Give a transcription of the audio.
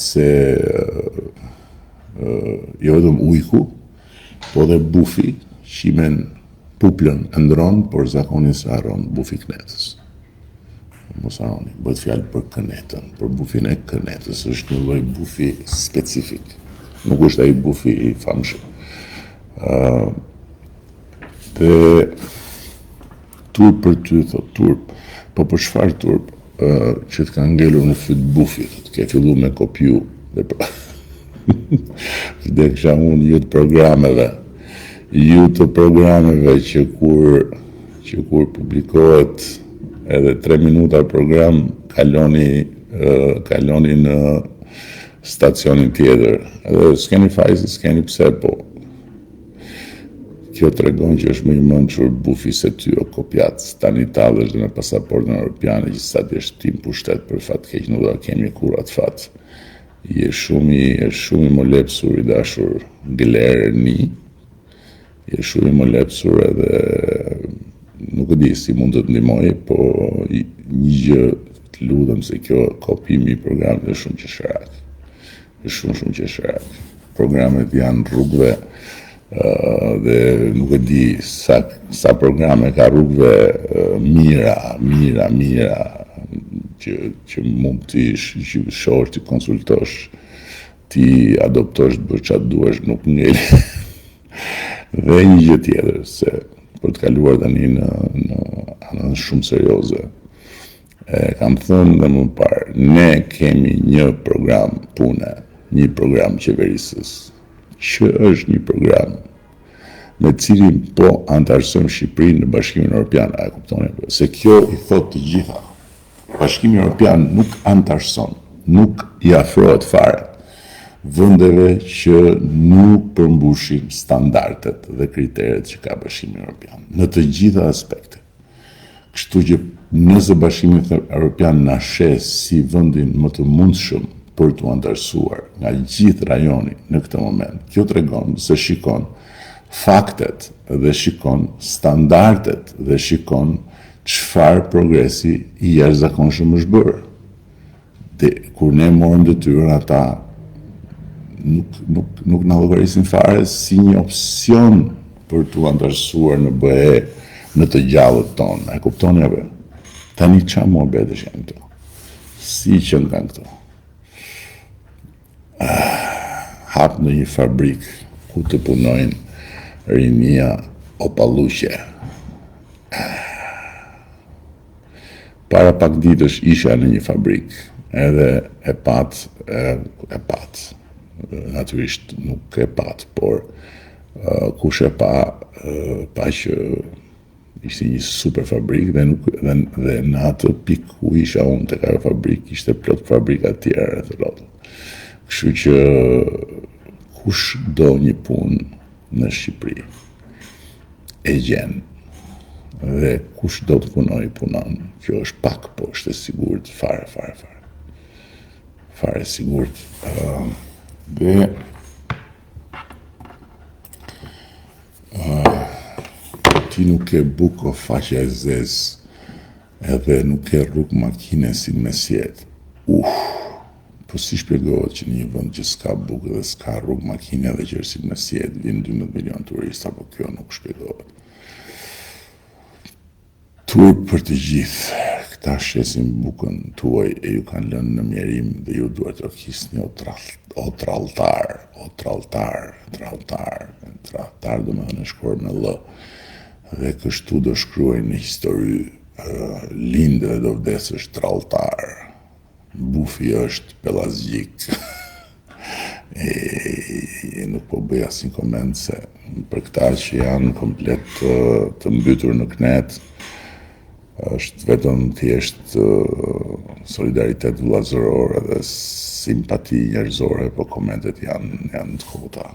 se jo vetëm ujku, po dhe bufi, qimen puplën e ndron, por zakonisht harron bufi knetës. Mos harroni, bëhet fjalë për kënetën, për bufin e kënetës, është një lloj bufi specifik. Nuk është ai bufi i famshëm. Dhe turp për ty, thot turp, po për çfarë turp? Që të ka ngelur në fyt bufi, të ke fillu me kopju dhe dhe kisha unë ju të programeve që kur publikohet edhe 3 minuta program kaloni në stacionin tjetër. Edhe s'keni fajsi, s'keni pse, po kjo tregon që është më i mençur bufi se ty o kopjat, tani tallesh dhe me pasaportën europiane që sa ti është tim pushtet për fat keq, nuk do kemi kur atë fat. Je shumë i molepsur i dashur Glerni, je shumë i molepsur edhe nuk e di si mund të ndihmoj, po një gjë të lutem se kjo kopimi i programit është shumë qesharak. Është shumë qesharak. Programet janë rrugëve dhe nuk e di sa programe ka rrugëve mira që mund t'i shohësh, t'i konsultosh, t'i adoptosh, të bësh çfarë duash, nuk ngel. Dhe një gjë tjetër, se për të kaluar tani në anën shumë serioze. Kam thënë dhe më parë, ne kemi një program pune, një program qeverisës, që është një program me cilin po antarësojmë Shqipërinë në Bashkimin Evropian, a e kuptoni? Se kjo i thot të gjitha. Bashkimi Evropian nuk antarëson, nuk i afrohet fare vendeve që nuk përmbushin standardet dhe kriteret që ka Bashkimi Evropian, në të gjitha aspekte. Kështu që nëse Bashkimi Evropian na shes si vendin më të mundshëm për të antarësuar nga gjithë rajoni në këtë moment, kjo tregon se shikon faktet dhe shikon standardet dhe shikon çfarë progresi i jashtëzakonshëm është bërë. Dhe kur ne morëm detyrën, ata nuk na llogarisin fare si një opsion për të antarësuar në BE në të gjallët tonë. E kuptoni apo? Tani çfarë mohabete janë këto? Si që kanë këto? Hap në një fabrik ku të punojnë rinia opalluqe. Para pak ditësh isha në një fabrik, edhe e pat, natyrisht nuk e pat, por kush e pa që ishte një super fabrik dhe në atë pikë ku isha unë tek ajo fabrik, ishte plot fabrika të tjera rreth rrotës. Kështu që kush do një punë në Shqipëri e gjen, dhe kush do të punon, kjo është pak, po është e sigurt, fare sigurt. Dhe ti nuk ke bukë o faqe e zezë, edhe nuk ke rrugë makine si në mesjet. Po si shpjegohet që një vend që s'ka bukë dhe s'ka rrugë makine dhe që është si në mesjet, vinë 12 milion turista, po kjo nuk shpjegohet. Turp për të gjithë, këta shesin bukën tuaj e ju kanë lënë në mjerim dhe ju duhet të kisni o tralltar, do me në shkruar me L, dhe kështu do shkruaj në histori, lindë dhe do vdesësh tralltar. Bufi është pelazgjik. Nuk po bëj asnjë koment se për këta që janë komplet të mbytur në knet, është vetëm thjesht solidaritet vëllazëror dhe simpati njerëzore, po komentet janë të kota.